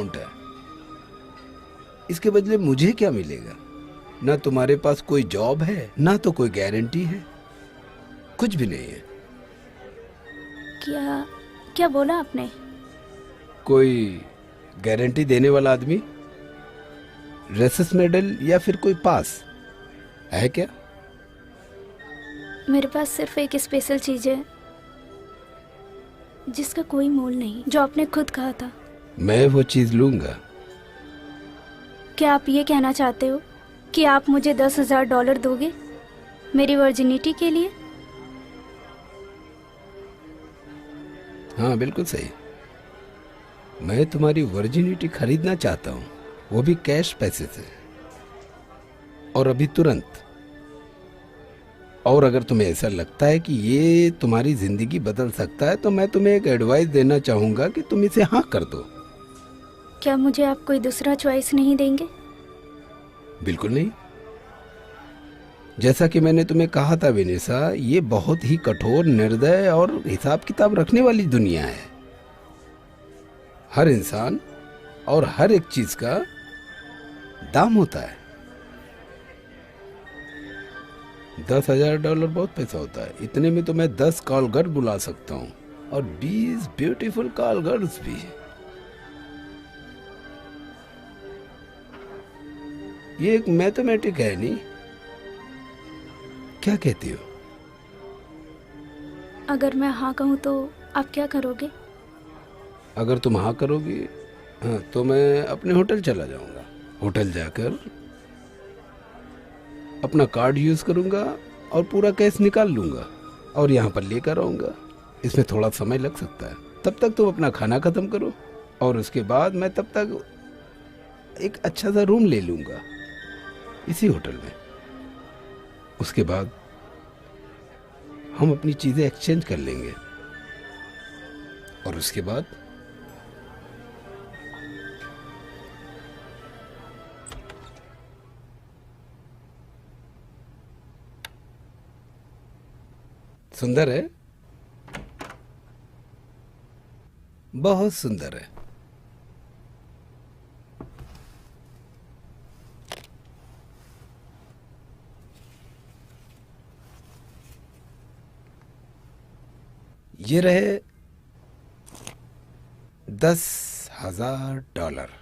है। इसके बदले मुझे क्या मिलेगा? ना तुम्हारे पास कोई जॉब है, ना तो कोई गारंटी है, कुछ भी नहीं है। क्या क्या बोला आपने? कोई गारंटी देने वाला आदमी, रेसेस मेडल या फिर कोई पास है क्या? मेरे पास सिर्फ एक स्पेशल चीज है जिसका कोई मोल नहीं, जो आपने खुद कहा था। मैं वो चीज लूंगा। क्या आप ये कहना चाहते हो कि आप मुझे $10,000 दोगे मेरी वर्जिनिटी के लिए? हाँ, बिल्कुल सही। मैं तुम्हारी वर्जिनिटी खरीदना चाहता हूँ, वो भी कैश पैसे से, और अभी तुरंत। और अगर तुम्हें ऐसा लगता है कि ये तुम्हारी जिंदगी बदल सकता है तो मैं तुम्हें एक एडवाइस देना चाहूंगा कि तुम इसे हाँ कर दो। क्या मुझे आप कोई दूसरा चॉइस नहीं देंगे? बिल्कुल नहीं। जैसा कि मैंने तुम्हें कहा था विनिसा, ये बहुत ही कठोर, निर्दय और हिसाब किताब रखने वाली दुनिया है। हर इंसान और हर एक चीज का दाम होता है। $10,000 बहुत पैसा होता है। इतने में तो मैं 10 कॉल गर्ल बुला सकता हूँ, और 20 ब्यूटीफुल कॉल गर्ल्स भी। ये एक मैथमेटिक है नहीं? क्या कहती हो? अगर मैं हाँ कहूँ तो आप क्या करोगे? अगर तुम हाँ करोगी, हाँ, तो मैं अपने होटल चला जाऊंगा। होटल जाकर अपना कार्ड यूज करूंगा और पूरा कैश निकाल लूंगा और यहाँ पर लेकर आऊंगा। इसमें थोड़ा समय लग सकता है। तब तक तुम अपना खाना खत्म करो, और उसके बाद मैं तब तक एक अच्छा सा रूम ले लूंगा इसी होटल में। उसके बाद हम अपनी चीजें एक्सचेंज कर लेंगे, और उसके बाद सुंदर है, बहुत सुंदर है। ये रहे $10,000।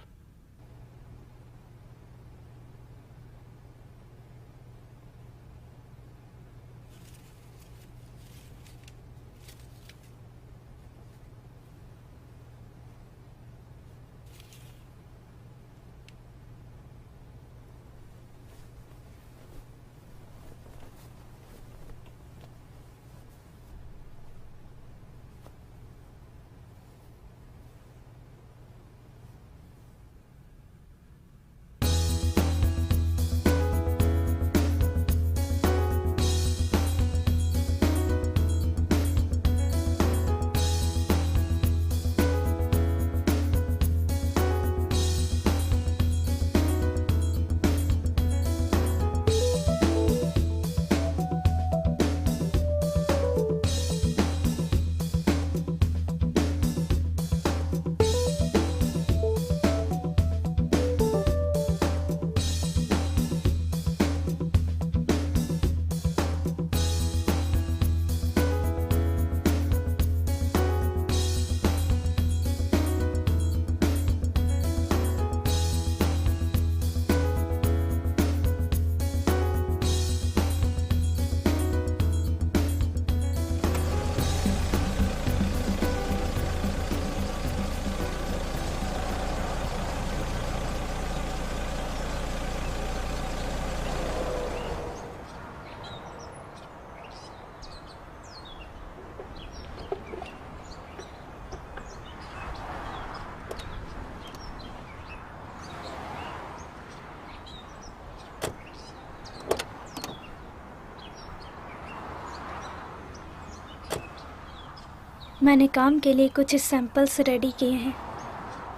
मैंने काम के लिए कुछ सैंपल्स रेडी किए हैं।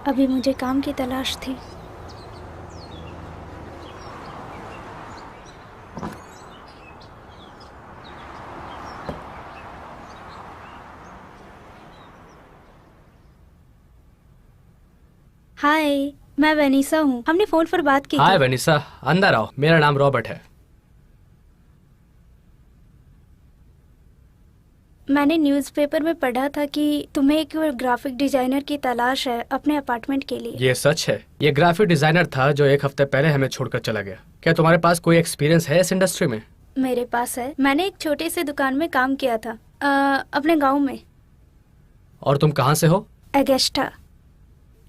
अभी मुझे काम की तलाश थी। हाय, मैं वेनिसा हूँ। हमने फोन पर बात की हाय थी। वेनिसा, अंदर आओ। मेरा नाम रॉबर्ट है। मैंने न्यूज़पेपर में पढ़ा था कि तुम्हें एक ग्राफिक डिजाइनर की तलाश है अपने अपार्टमेंट के लिए। ये सच है। ये ग्राफिक डिजाइनर था जो एक हफ्ते पहले हमें छोड़कर चला गया। क्या तुम्हारे पास कोई एक्सपीरियंस है इस इंडस्ट्री में? मेरे पास है। मैंने एक छोटे से दुकान में काम किया था अपने गांव में। और तुम कहाँ से हो? एगेस्टा,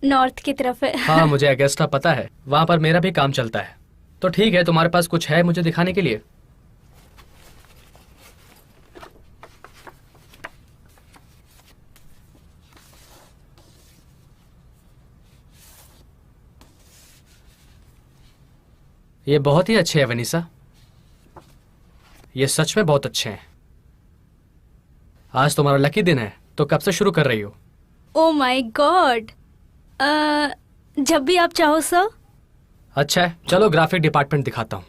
नॉर्थ की तरफ है। हाँ, मुझे अगेस्टा पता है। वहाँ पर मेरा भी काम चलता है। तो ठीक है, तुम्हारे पास कुछ है मुझे दिखाने के लिए? ये बहुत ही अच्छे हैं वेनिसा। ये सच में बहुत अच्छे हैं। आज तुम्हारा लकी दिन है, तो कब से शुरू कर रही हो? ओ माय गॉड, जब भी आप चाहो सर। अच्छा है, चलो ग्राफिक डिपार्टमेंट दिखाता हूँ।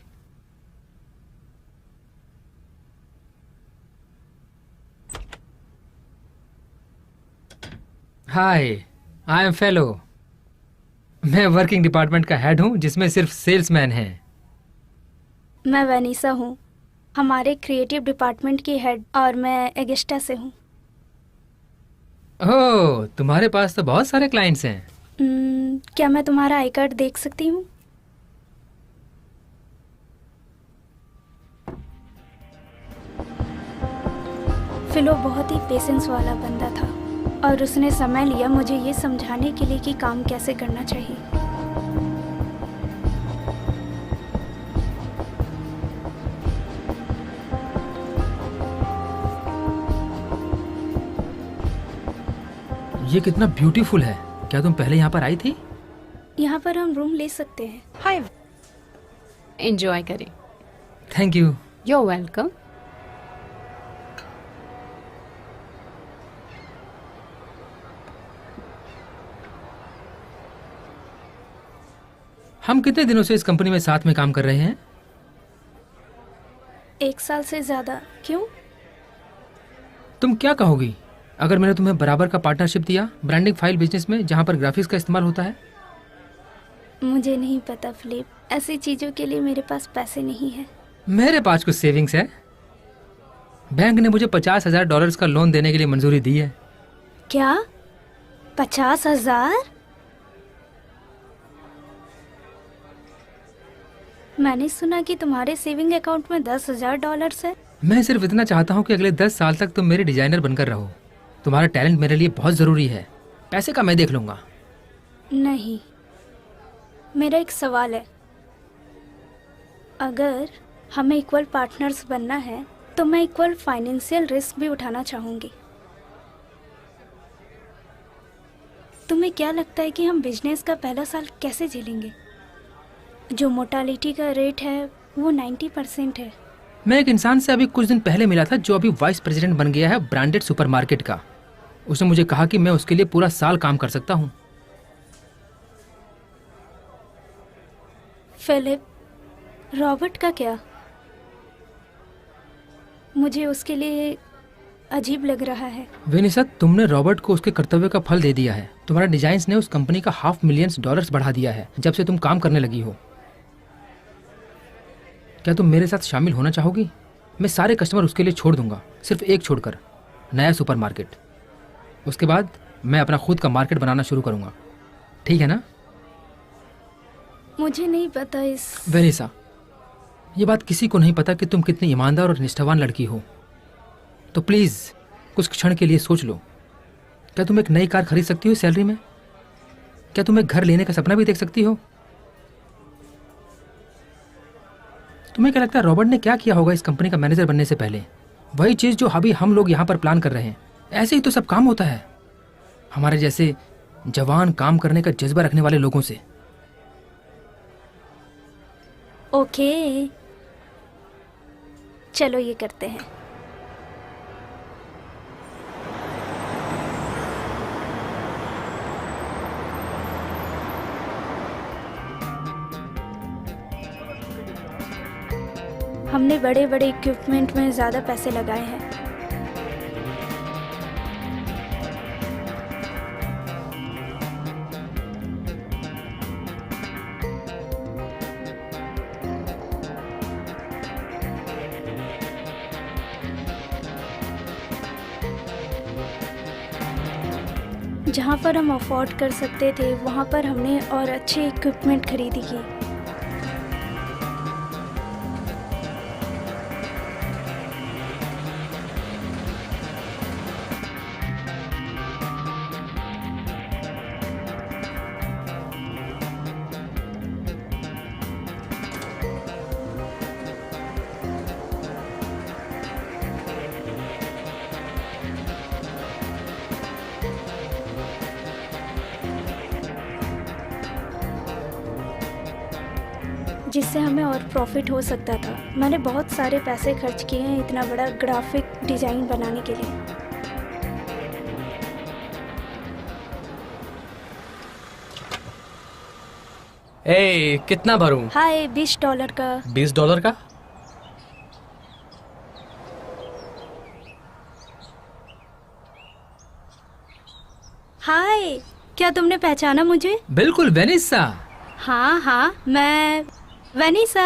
हाय, आई एम फेलो। मैं वर्किंग डिपार्टमेंट का हेड हूँ जिसमें सिर्फ सेल्समैन हैं। मैं वेनिसा हूँ, हमारे क्रिएटिव डिपार्टमेंट की हेड, और मैं एगेस्टा से हूँ। ओह, तुम्हारे पास तो बहुत सारे क्लाइंट्स हैं। क्या मैं तुम्हारा आई कार्ड देख सकती हूँ? फिलो बहुत ही पेशेंस वाला बंदा था और उसने समय लिया मुझे ये समझाने के लिए कि काम कैसे करना चाहिए। ये कितना ब्यूटीफुल है। क्या तुम पहले यहाँ पर आई थी? यहाँ पर हम रूम ले सकते हैं। हाय, एंजॉय करें। Thank you. You are welcome. हम कितने दिनों से इस कंपनी में साथ में काम कर रहे हैं? 1 साल से ज्यादा। क्यों? तुम क्या कहोगी अगर मैंने तुम्हें बराबर का पार्टनरशिप दिया ब्रांडिंग फाइल बिजनेस में जहाँ पर ग्राफिक्स का इस्तेमाल होता है? मुझे नहीं पता फिलिप, ऐसी चीजों के लिए मेरे पास पैसे नहीं है। मेरे पास कुछ सेविंग्स है। बैंक ने मुझे $50,000 का लोन देने के लिए मंजूरी दी है। क्या? 50,000? मैंने सुना कि तुम्हारे सेविंग अकाउंट में $10,000 है। मैं सिर्फ इतना चाहता हूँ कि अगले 10 साल तक तुम मेरे डिजाइनर बनकर रहो। तुम्हारा टैलेंट मेरे लिए बहुत जरूरी है। पैसे का मैं देख लूंगा। नहीं, मेरा एक सवाल है। अगर हमें इक्वल पार्टनर्स बनना है तो मैं इक्वल फाइनेंशियल रिस्क भी उठाना चाहूंगी। तुम्हें क्या लगता है कि हम बिजनेस का पहला साल कैसे झेलेंगे? जो मोर्टालिटी का रेट है वो 90% है। मैं एक इंसान से अभी कुछ दिन पहले मिला था जो अभी वाइस प्रेसिडेंट बन गया है ब्रांडेड सुपरमार्केट का। उसने मुझे कहा कि मैं उसके लिए पूरा साल काम कर सकता हूँ। फिलिप, रॉबर्ट का क्या? मुझे उसके लिए अजीब लग रहा है। वेनिसा, तुमने रॉबर्ट को उसके कर्तव्य का फल दे दिया है। तुम्हारा डिजाइन्स ने उस कंपनी का $500,000 बढ़ा दिया है जब से तुम काम करने लगी हो। क्या तुम मेरे साथ शामिल होना चाहोगी? मैं सारे कस्टमर उसके लिए छोड़ दूंगा, सिर्फ एक छोड़कर, नया सुपरमार्केट। उसके बाद मैं अपना खुद का मार्केट बनाना शुरू करूंगा। ठीक है ना? मुझे नहीं पता इस। वेनिसा, ये बात किसी को नहीं पता कि तुम कितनी ईमानदार और निष्ठावान लड़की हो। तो प्लीज कुछ क्षण के लिए सोच लो। क्या तुम एक नई कार खरीद सकती हो सैलरी में? क्या तुम एक घर लेने का सपना भी देख सकती हो? तुम्हें क्या लगता है रॉबर्ट ने क्या किया होगा इस कंपनी का मैनेजर बनने से पहले? वही चीज जो अभी हम लोग यहाँ पर प्लान कर रहे हैं। ऐसे ही तो सब काम होता है हमारे जैसे जवान काम करने का जज्बा रखने वाले लोगों से। ओके, चलो ये करते हैं। हमने बड़े बड़े इक्विपमेंट में ज़्यादा पैसे लगाए हैं। जहाँ पर हम अफोर्ड कर सकते थे वहाँ पर हमने और अच्छे इक्विपमेंट खरीदी की। जिससे हमें और प्रॉफिट हो सकता था। मैंने बहुत सारे पैसे खर्च किए हैं इतना बड़ा ग्राफिक डिज़ाइन बनाने के लिए। ए, कितना भरूं? हाय, $20 का। $20 का? हाय, क्या तुमने पहचाना मुझे? बिल्कुल वेनिसा। हाँ हाँ, मैं वेनिसा।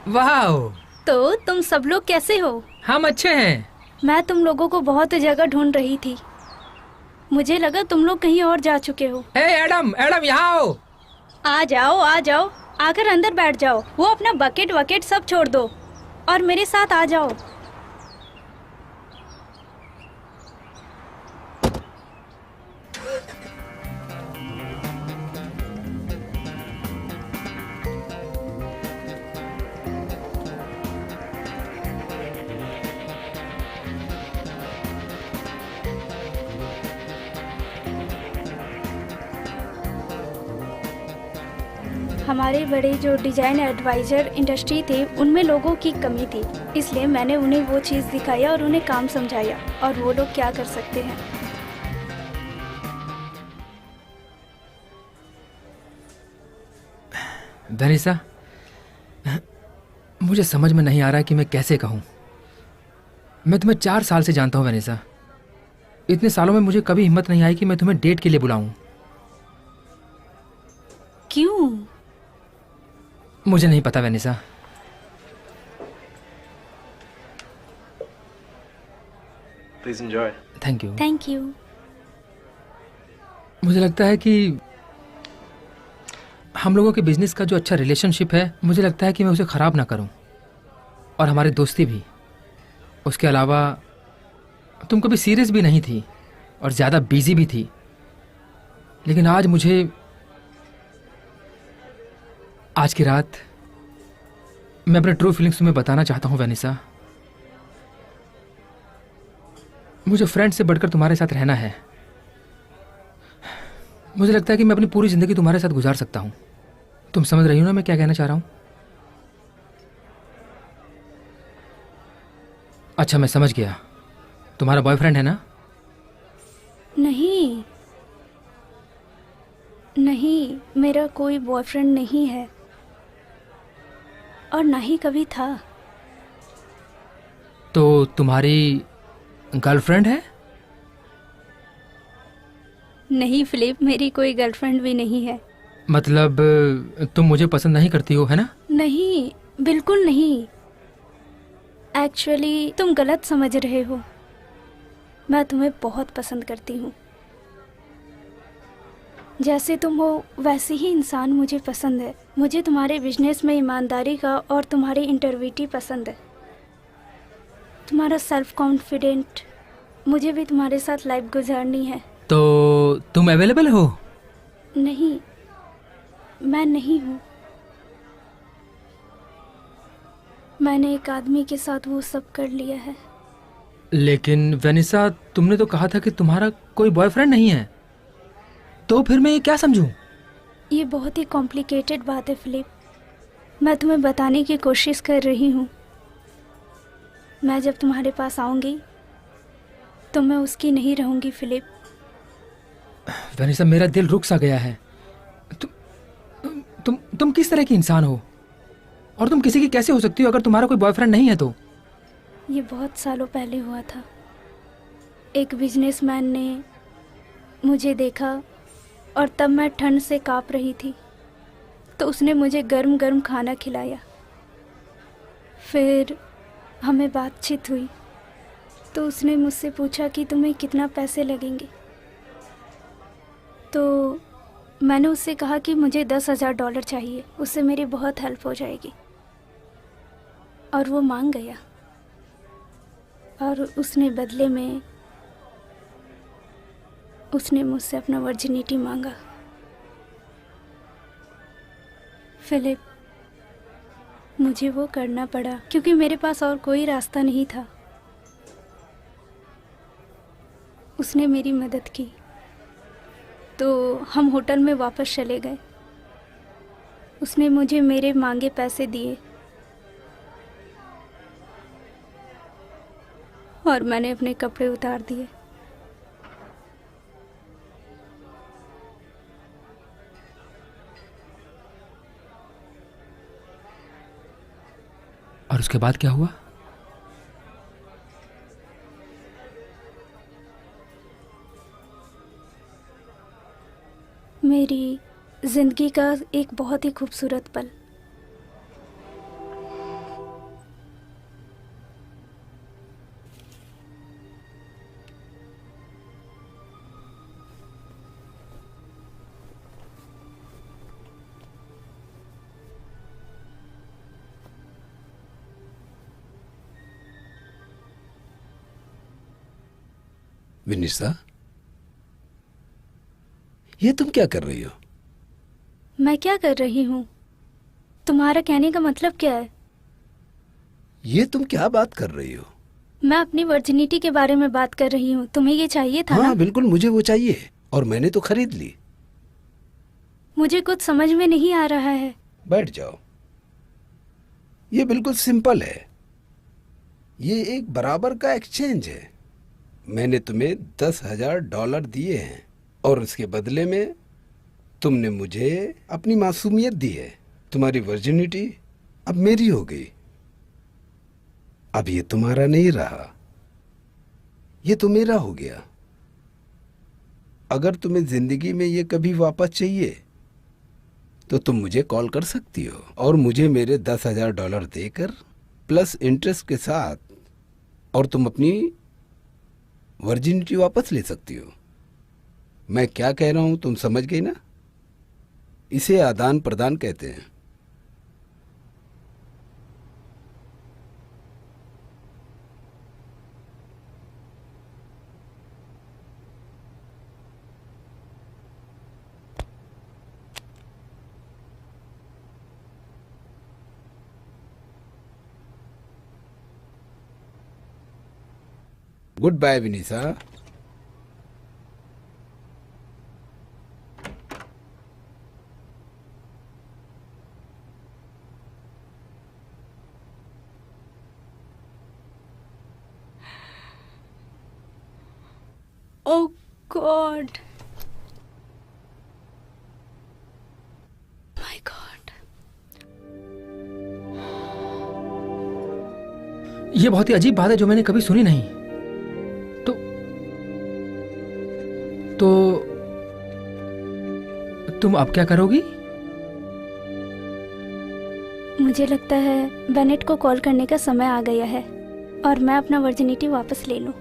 वाह, तो तुम सब लोग कैसे हो? हम अच्छे हैं। मैं तुम लोगों को बहुत जगह ढूंढ रही थी। मुझे लगा तुम लोग कहीं और जा चुके हो। ए एडम, एडम यहाँ आओ। आ जाओ आ जाओ, आकर अंदर बैठ जाओ। वो अपना बकेट वकेट सब छोड़ दो और मेरे साथ आ जाओ। हमारे बड़े जो डिज़ाइन एडवाइज़र इंडस्ट्री थे उनमें लोगों की कमी थी, इसलिए मैंने उन्हें वो चीज़ दिखाया और उन्हें काम समझाया और वो लोग क्या कर सकते हैं। वेनिसा, मुझे समझ में नहीं आ रहा कि मैं कैसे कहूँ। मैं तुम्हें 4 साल से जानता हूँ वेनिसा। इतने सालों में मुझे कभी हिम्मत नहीं आई कि मैं तुम्हें डेट के लिए बुलाऊं। क्यों? मुझे नहीं पता वेनिसा। Please enjoy. Thank you. Thank you. मुझे लगता है कि हम लोगों के बिजनेस का जो अच्छा रिलेशनशिप है, मुझे लगता है कि मैं उसे ख़राब ना करूं, और हमारी दोस्ती भी। उसके अलावा तुम कभी सीरियस भी नहीं थी और ज़्यादा बिजी भी थी, लेकिन आज की रात मैं अपने ट्रू फीलिंग्स तुम्हें बताना चाहता हूँ वेनिसा। मुझे फ्रेंड से बढ़कर तुम्हारे साथ रहना है। मुझे लगता है कि मैं अपनी पूरी जिंदगी तुम्हारे साथ गुजार सकता हूँ। तुम समझ रही हो ना मैं क्या कहना चाह रहा हूँ? अच्छा, मैं समझ गया। तुम्हारा बॉयफ्रेंड है ना? नहीं नहीं, मेरा कोई बॉयफ्रेंड नहीं है और ना ही कभी था। तो तुम्हारी गर्लफ्रेंड है? नहीं फिलिप, मेरी कोई गर्लफ्रेंड भी नहीं है। मतलब तुम मुझे पसंद नहीं करती हो, है ना? नहीं, बिल्कुल नहीं। एक्चुअली तुम गलत समझ रहे हो। मैं तुम्हें बहुत पसंद करती हूँ। जैसे तुम हो वैसे ही इंसान मुझे पसंद है। मुझे तुम्हारे बिजनेस में ईमानदारी का और तुम्हारी इंटेग्रिटी पसंद है, तुम्हारा सेल्फ कॉन्फिडेंट। मुझे भी तुम्हारे साथ लाइफ गुजारनी है। तो तुम अवेलेबल हो? नहीं, मैं नहीं हूँ। मैंने एक आदमी के साथ वो सब कर लिया है। लेकिन वेनिसा, तुमने तो कहा था कि तुम्हारा कोई बॉयफ्रेंड नहीं है, तो फिर मैं ये क्या समझूं? ये बहुत ही कॉम्प्लिकेटेड बात है फिलिप। मैं तुम्हें बताने की कोशिश कर रही हूँ। मैं जब तुम्हारे पास आऊँगी तो मैं उसकी नहीं रहूँगी फिलिप। वेनिसा, मेरा दिल रुक सा गया है। तुम किस तरह की इंसान हो, और तुम किसी की कैसे हो सकती हो अगर तुम्हारा कोई बॉयफ्रेंड नहीं है तो? ये बहुत सालों पहले हुआ था। एक बिजनेसमैन ने मुझे देखा और तब मैं ठंड से काँप रही थी, तो उसने मुझे गर्म गर्म खाना खिलाया। फिर हमें बातचीत हुई तो उसने मुझसे पूछा कि तुम्हें कितना पैसे लगेंगे। तो मैंने उससे कहा कि मुझे $10,000 चाहिए, उससे मेरी बहुत हेल्प हो जाएगी। और वो मांग गया और उसने बदले में उसने मुझसे अपना वर्जिनिटी मांगा। फिलिप, मुझे वो करना पड़ा क्योंकि मेरे पास और कोई रास्ता नहीं था। उसने मेरी मदद की तो हम होटल में वापस चले गए। उसने मुझे मेरे मांगे पैसे दिए और मैंने अपने कपड़े उतार दिए। और उसके बाद क्या हुआ? मेरी जिंदगी का एक बहुत ही खूबसूरत पल। विनिसा, ये तुम क्या कर रही हो? मैं क्या कर रही हूँ? तुम्हारा कहने का मतलब क्या है? ये तुम क्या बात कर रही हो? मैं अपनी वर्जिनिटी के बारे में बात कर रही हूँ। तुम्हें ये चाहिए था हाँ ना? बिल्कुल, मुझे वो चाहिए और मैंने तो खरीद ली। मुझे कुछ समझ में नहीं आ रहा है। बैठ जाओ। ये बिल्कुल सिंपल है। ये एक बराबर का एक्सचेंज है। मैंने तुम्हें $10,000 दिए हैं और उसके बदले में तुमने मुझे अपनी मासूमियत दी है। तुम्हारी वर्जिनिटी अब मेरी हो गई। अब ये तुम्हारा नहीं रहा, ये तो मेरा हो गया। अगर तुम्हें जिंदगी में ये कभी वापस चाहिए तो तुम मुझे कॉल कर सकती हो और मुझे मेरे $10,000 देकर प्लस इंटरेस्ट के साथ, और तुम अपनी वर्जिनिटी वापस ले सकती हो। मैं क्या कह रहा हूं तुम समझ गई ना? इसे आदान प्रदान कहते हैं। Good bye Vanessa. Oh God. My God. ये बहुत ही अजीब बात है जो मैंने कभी सुनी नहीं। तो तुम अब क्या करोगी? मुझे लगता है बेनेट को कॉल करने का समय आ गया है और मैं अपना वर्जिनिटी वापस ले लूं।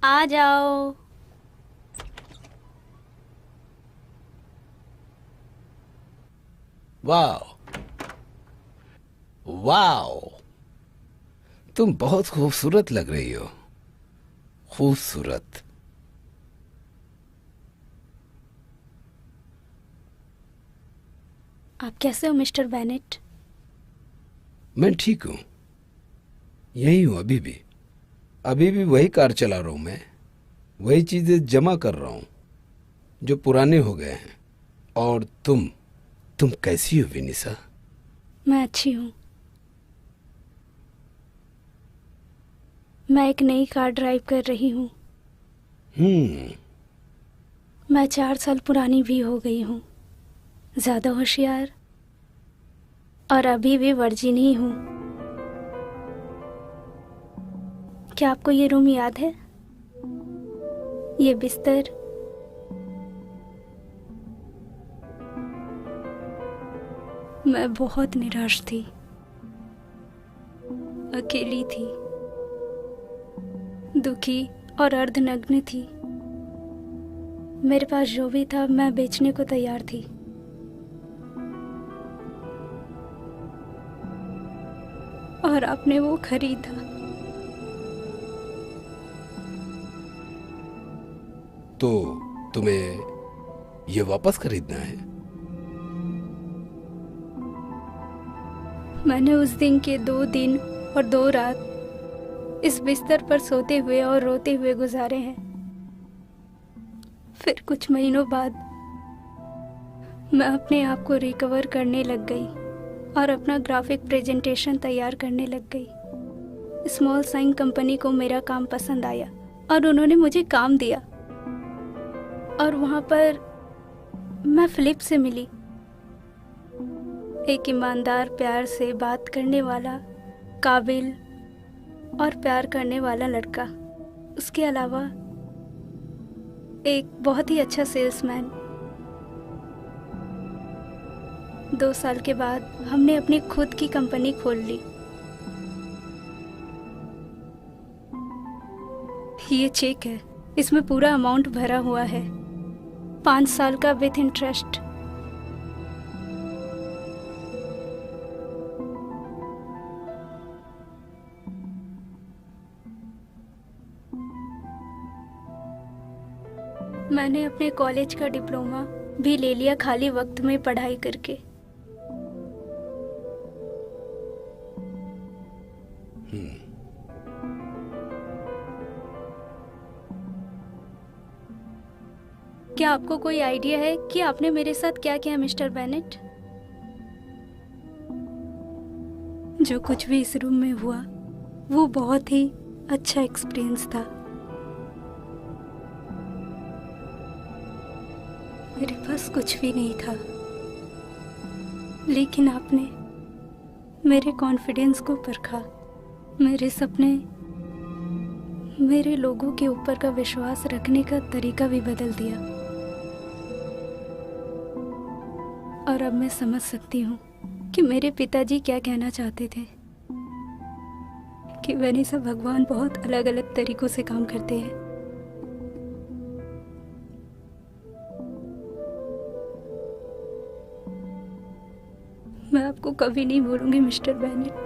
आ जाओ। वाओ वाओ, तुम बहुत खूबसूरत लग रही हो। खूबसूरत। आप कैसे हो मिस्टर बेनेट? मैं ठीक हूं, यही हूं अभी भी। अभी भी वही कार चला रहा हूं मैं, वही चीजें जमा कर रहा हूं जो पुराने हो गए हैं। और तुम कैसी हो विनिसा? मैं अच्छी हूँ। मैं एक नई कार ड्राइव कर रही हूँ। मैं 4 साल पुरानी भी हो गई हूँ, ज़्यादा होशियार, और अभी भी वर्जिन ही हूँ। क्या आपको ये रूम याद है? ये बिस्तर, मैं बहुत निराश थी, अकेली थी, दुखी और अर्धनग्न थी। मेरे पास जो भी था मैं बेचने को तैयार थी। और आपने वो खरीदा। तो तुम्हें ये वापस खरीदना है? मैंने उस दिन के 2 दिन और 2 रात इस बिस्तर पर सोते हुए और रोते हुए गुजारे हैं। फिर कुछ महीनों बाद मैं अपने आप को रिकवर करने लग गई और अपना ग्राफिक प्रेजेंटेशन तैयार करने लग गई। स्मॉल साइन कंपनी को मेरा काम पसंद आया और उन्होंने मुझे काम दिया। और वहाँ पर मैं फिलिप से मिली, एक ईमानदार, प्यार से बात करने वाला, काबिल और प्यार करने वाला लड़का। उसके अलावा एक बहुत ही अच्छा सेल्समैन। 2 साल के बाद हमने अपनी खुद की कंपनी खोल ली। ये चेक है, इसमें पूरा अमाउंट भरा हुआ है, 5 साल का विथ इंटरेस्ट। मैंने अपने कॉलेज का डिप्लोमा भी ले लिया खाली वक्त में पढ़ाई करके। क्या आपको कोई आइडिया है कि आपने मेरे साथ क्या किया मिस्टर बेनेट? जो कुछ भी इस रूम में हुआ वो बहुत ही अच्छा एक्सपीरियंस था। मेरे पास कुछ भी नहीं था, लेकिन आपने मेरे कॉन्फिडेंस को परखा, मेरे सपने, मेरे लोगों के ऊपर का विश्वास रखने का तरीका भी बदल दिया। और अब मैं समझ सकती हूँ कि मेरे पिताजी क्या कहना चाहते थे, कि वनीसा भगवान बहुत अलग अलग तरीकों से काम करते हैं। मैं आपको कभी नहीं भूलूंगी मिस्टर बेनेट,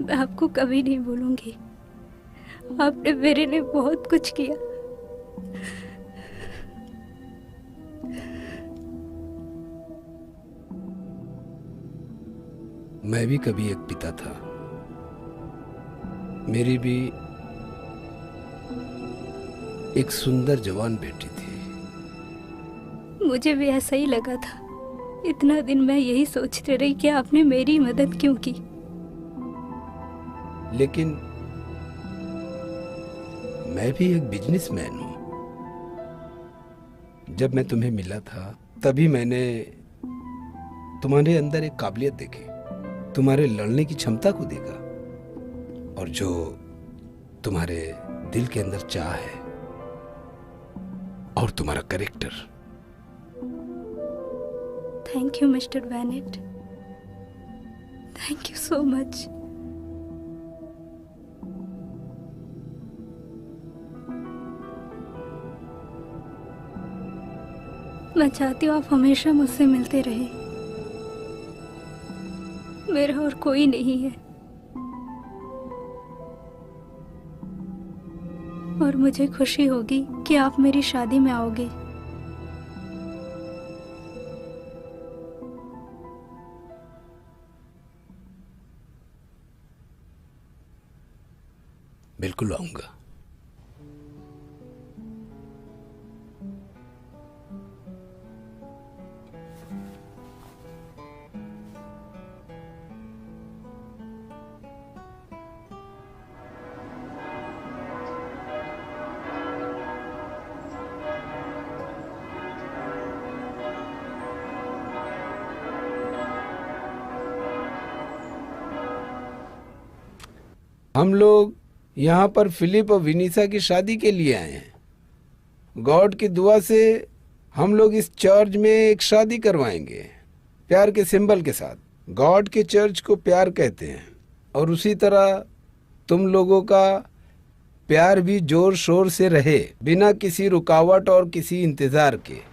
मैं आपको कभी नहीं भूलूंगी। आपने मेरे लिए बहुत कुछ किया। मैं भी कभी एक पिता था, मेरी भी एक सुंदर जवान बेटी थी। मुझे भी ऐसा ही लगा था। इतना दिन मैं यही सोचती रही कि आपने मेरी मदद क्यों की। लेकिन मैं भी एक बिजनेसमैन हूं। जब मैं तुम्हें मिला था तभी मैंने तुम्हारे अंदर एक काबिलियत देखी, तुम्हारे लड़ने की क्षमता को देखा, और जो तुम्हारे दिल के अंदर चाह है, और तुम्हारा character. Thank you mister Bennett, thank you so much. मैं चाहती हूँ आप हमेशा मुझसे मिलते रहे। मेरा और कोई नहीं है, और मुझे खुशी होगी कि आप मेरी शादी में आओगे। बिल्कुल आऊंगा। हम लोग यहाँ पर फिलिप और विनीसा की शादी के लिए आए हैं। गॉड की दुआ से हम लोग इस चर्च में एक शादी करवाएंगे, प्यार के सिंबल के साथ। गॉड के चर्च को प्यार कहते हैं, और उसी तरह तुम लोगों का प्यार भी जोर शोर से रहे, बिना किसी रुकावट और किसी इंतजार के।